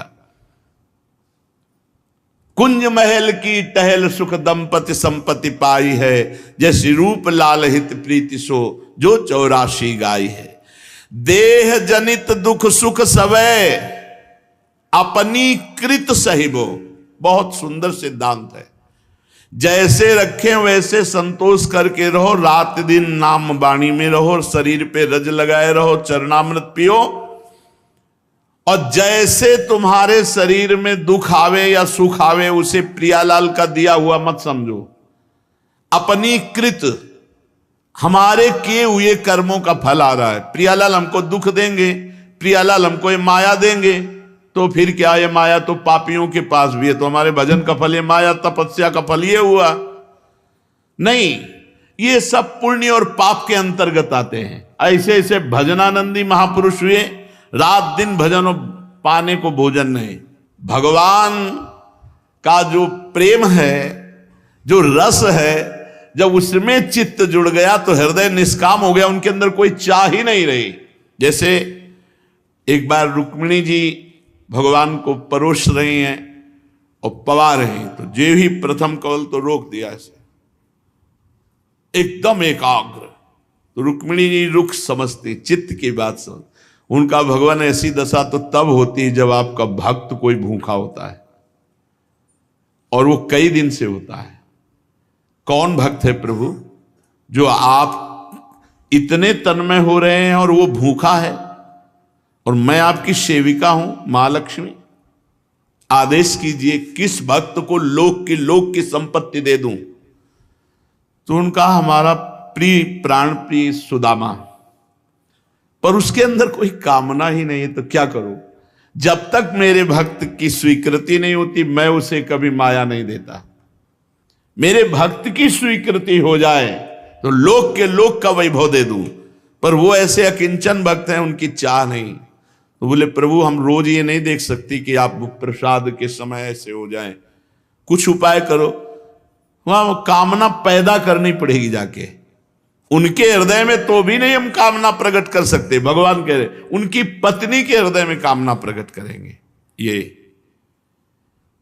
कुंज महल की टहल सुख दंपति संपत्ति पाई है, जैसी रूप लाल हित प्रीति सो जो 84 गाई है। देह जनित दुख सुख सवै अपनी कृत सहिबो, बहुत सुंदर सिद्धांत है। जैसे रखें वैसे संतोष करके रहो, रात दिन नाम वाणी में रहो, शरीर पे रज लगाए रहो, चरणामृत पियो। और जैसे तुम्हारे शरीर में दुख आवे या सुख आवे, उसे प्रियालाल का दिया हुआ मत समझो। अपनी कृत, हमारे किए हुए कर्मों का फल आ रहा है। प्रियालाल हमको दुख देंगे, प्रियालाल हमको ये माया देंगे, तो फिर क्या, ये माया तो पापियों के पास भी है, तो हमारे भजन का फल ये माया तपस्या का फल ये हुआ नहीं। ये सब पुण्य और पाप के अंतर्गत आते हैं। ऐसे ऐसे भजनानंदी महापुरुष हुए, रात दिन भजन पाने को भोजन नहीं। भगवान का जो प्रेम है, जो रस है, जब उसमें चित्त जुड़ गया तो हृदय निष्काम हो गया, उनके अंदर कोई चाह ही नहीं रही। जैसे एक बार रुक्मिणी जी भगवान को परोस रही हैं और पवा रही हैं, तो जे ही प्रथम कवल तो रोक दिया ऐसे, एकदम एकाग्र। तो रुक्मिणी जी रुख समझती, चित्त की बात समझ। उनका भगवान ऐसी दशा तो तब होती है जब आपका भक्त कोई भूखा होता है, और वो कई दिन से होता है। कौन भक्त है प्रभु? जो आप इतने तन्मय हो रहे हैं और वो भूखा है, और मैं आपकी सेविका हूं महालक्ष्मी। आदेश कीजिए किस भक्त को लोक की संपत्ति दे दूं। तो उनका हमारा प्रिय प्राण प्रिय सुदामा, पर उसके अंदर कोई कामना ही नहीं है, तो क्या करूं? जब तक मेरे भक्त की स्वीकृति नहीं होती, मैं उसे कभी माया नहीं देता। मेरे भक्त की स्वीकृति हो जाए तो लोक का वैभव दे दूं। पर वो ऐसे अकिंचन भक्त हैं, उनकी चाह नहीं। तो बोले प्रभु हम रोज ये नहीं देख सकती कि आप प्रसाद के समय ऐसे हो जाएं, कुछ उपाय करो। वहां कामना पैदा करनी पड़ेगी जाके उनके हृदय में, तो भी नहीं हम कामना प्रकट कर सकते। भगवान कह रहे उनकी पत्नी के हृदय में कामना प्रकट करेंगे। ये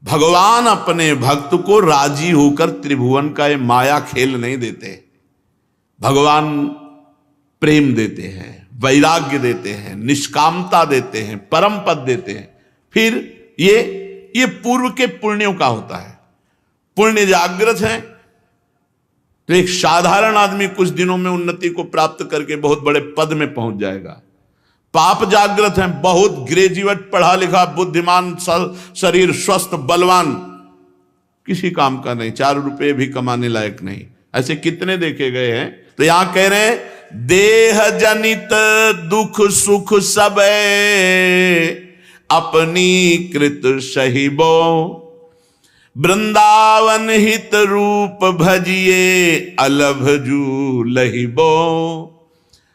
भगवान अपने भक्त को राजी होकर त्रिभुवन का ये माया खेल नहीं देते। भगवान प्रेम देते हैं, वैराग्य देते हैं, निष्कामता देते हैं, परम पद देते हैं। फिर ये पूर्व के पुण्यों का होता है। पुण्य जागृत है तो एक साधारण आदमी कुछ दिनों में उन्नति को प्राप्त करके बहुत बड़े पद में पहुंच जाएगा। पाप जागृत है, बहुत ग्रेजुएट पढ़ा लिखा बुद्धिमान शरीर स्वस्थ बलवान, किसी काम का नहीं, 4 रुपए भी कमाने लायक नहीं। ऐसे कितने देखे गए हैं। तो यहां कह रहे हैं देह जनित दुख सुख सब अपनी कृत सहिबो, वृंदावन हित रूप भजिए अलभजू लहिबो।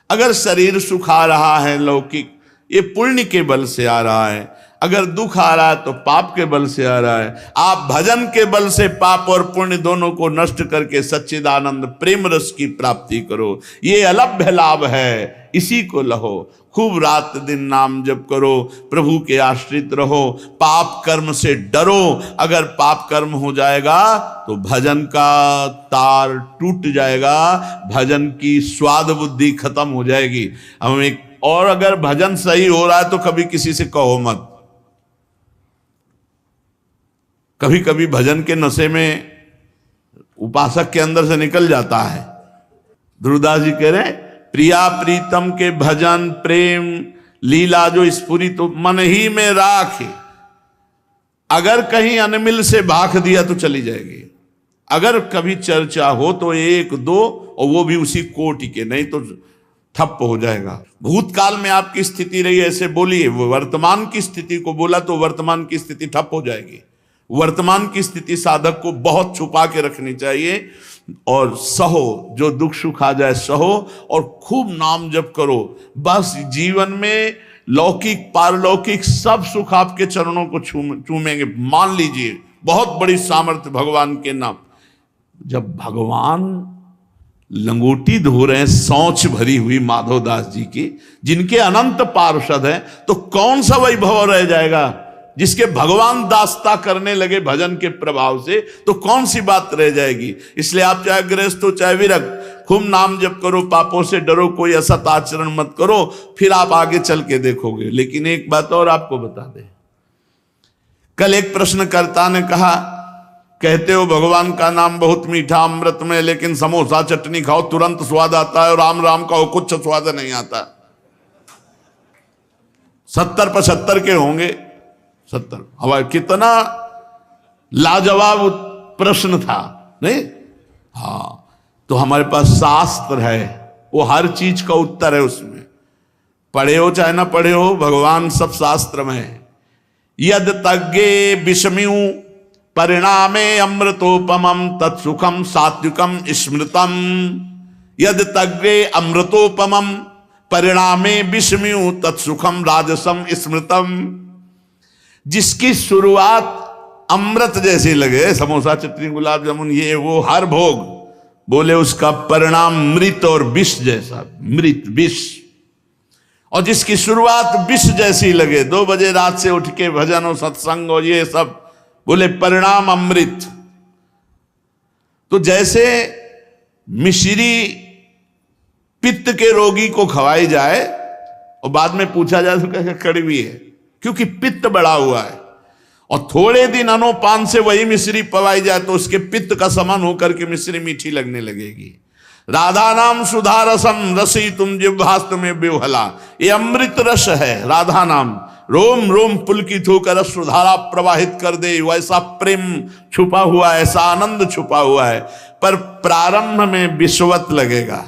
अगर शरीर सुख आ रहा है लौकिक, ये पुण्य के बल से आ रहा है। अगर दुख आ रहा है तो पाप के बल से आ रहा है। आप भजन के बल से पाप और पुण्य दोनों को नष्ट करके सच्चिदानंद प्रेम रस की प्राप्ति करो। ये अलभ्य लाभ है, इसी को लहो। खूब रात दिन नाम जप करो, प्रभु के आश्रित रहो, पाप कर्म से डरो। अगर पाप कर्म हो जाएगा तो भजन का तार टूट जाएगा, भजन की स्वाद बुद्धि खत्म हो जाएगी। हम एक और, अगर भजन सही हो रहा है तो कभी किसी से कहो मत। कभी कभी भजन के नशे में उपासक के अंदर से निकल जाता है। ध्रुवदास जी कह रहे हैं प्रिया प्रीतम के भजन प्रेम लीला जो स्फुरी तो मन ही में राखे। अगर कहीं अनमिल से भाख दिया तो चली जाएगी। अगर कभी चर्चा हो तो 1 2 और वो भी उसी कोटि के, नहीं तो ठप्प हो जाएगा। भूतकाल में आपकी स्थिति रही ऐसे बोलिए, वर्तमान की स्थिति को बोला तो वर्तमान की स्थिति ठप्प हो जाएगी। वर्तमान की स्थिति साधक को बहुत छुपा के रखनी चाहिए और सहो, जो दुख सुख आ जाए सहो और खूब नाम जप करो। बस जीवन में लौकिक पारलौकिक सब सुख आपके चरणों को चूमेंगे। मान लीजिए बहुत बड़ी सामर्थ्य भगवान के नाम। जब भगवान लंगोटी धो रहे हैं सौच भरी हुई माधवदास जी की, जिनके अनंत पार्षद हैं, तो कौन सा वैभव रह जाएगा। जिसके भगवान दास्ता करने लगे भजन के प्रभाव से, तो कौन सी बात रह जाएगी। इसलिए आप चाहे गृहस्थ हो चाहे विरक्त, खूब नाम जप करो, पापों से डरो, कोई असत आचरण मत करो, फिर आप आगे चल के देखोगे। लेकिन एक बात और आपको बता दें, कल एक प्रश्नकर्ता ने कहा, कहते हो भगवान का नाम बहुत मीठा अमृत में, लेकिन समोसा चटनी खाओ तुरंत स्वाद आता है और राम राम कहो कुछ स्वाद नहीं आता। 70-75 के होंगे, 70। हवा कितना लाजवाब प्रश्न था, नहीं? हाँ, तो हमारे पास शास्त्र है, वो हर चीज का उत्तर है उसमें। पढ़े हो चाहे ना पढ़े हो, भगवान सब शास्त्र में है। यद तज्ञे विषम्यु परिणामे अमृतोपमं तत्सुखम सात्विकम स्मृतम। यद तज्ञे अमृतोपमं परिणामे विषम्यु तत्सुखम राजसम स्मृतम। जिसकी शुरुआत अमृत जैसी लगे, समोसा चटनी गुलाब जामुन ये वो हर भोग, बोले उसका परिणाम मृत और विष जैसा, मृत विष। और जिसकी शुरुआत विष जैसी लगे, 2 बजे रात से उठ के भजन और सत्संग और ये सब, बोले परिणाम अमृत। तो जैसे मिश्री पित्त के रोगी को खवाई जाए और बाद में पूछा जाए तो कहेगा कड़वी है, क्योंकि पित्त बढ़ा हुआ है। और थोड़े दिन अनोपान से वही मिश्री पवाई जाए तो उसके पित्त का समान होकर के मिश्री मीठी लगने लगेगी। राधा नाम सुधा रसम रसी तुम जिह्वास्त में बेवहला। ये अमृत रस है राधा नाम। रोम रोम पुलकित होकर रसधारा प्रवाहित कर दे, वैसा प्रेम छुपा हुआ है, ऐसा आनंद छुपा हुआ है। पर प्रारंभ में विश्वत लगेगा।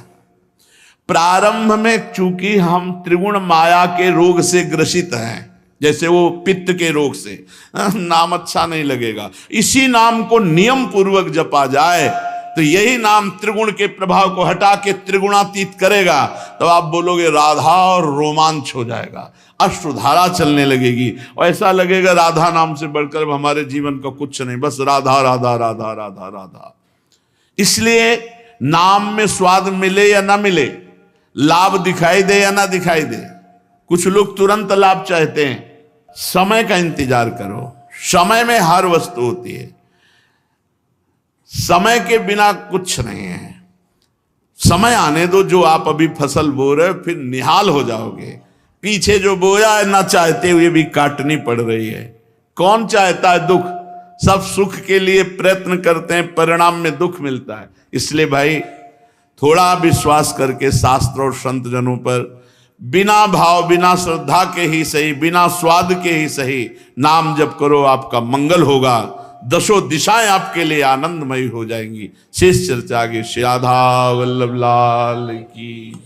प्रारंभ में चूंकि हम त्रिगुण माया के रोग से ग्रसित हैं, जैसे वो पित्त के रोग से, नाम अच्छा नहीं लगेगा। इसी नाम को नियम पूर्वक जपा जाए तो यही नाम त्रिगुण के प्रभाव को हटा के त्रिगुणातीत करेगा, तो आप बोलोगे राधा और रोमांच हो जाएगा, अश्रुधारा चलने लगेगी और ऐसा लगेगा राधा नाम से बढ़कर हमारे जीवन का कुछ नहीं, बस राधा राधा राधा राधा राधा। इसलिए नाम में स्वाद मिले या ना मिले, लाभ दिखाई दे या ना दिखाई दे, कुछ लोग तुरंत लाभ चाहते हैं, समय का इंतजार करो, समय में हर वस्तु होती है, समय के बिना कुछ नहीं है। समय आने दो, जो आप अभी फसल बो रहे हो फिर निहाल हो जाओगे, पीछे जो बोया है ना चाहते हुए भी काटनी पड़ रही है। कौन चाहता है दुख, सब सुख के लिए प्रयत्न करते हैं, परिणाम में दुख मिलता है। इसलिए भाई थोड़ा विश्वास करके शास्त्र और संत जनों पर बिना भाव बिना श्रद्धा के ही सही, बिना स्वाद के ही सही नाम जप करो, आपका मंगल होगा, दशों दिशाएं आपके लिए आनंदमयी हो जाएंगी। शेष चर्चा आगे। श्री राधा वल्लभ लाल की।